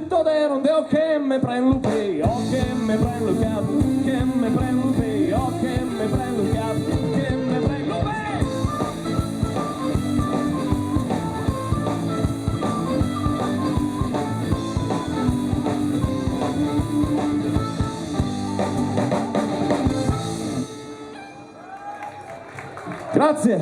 tutto de non de o che me prendo il pay, o che me prendo il cap, che me prendo il pay, o che me prendo il cap, che me prendo il pay. Grazie.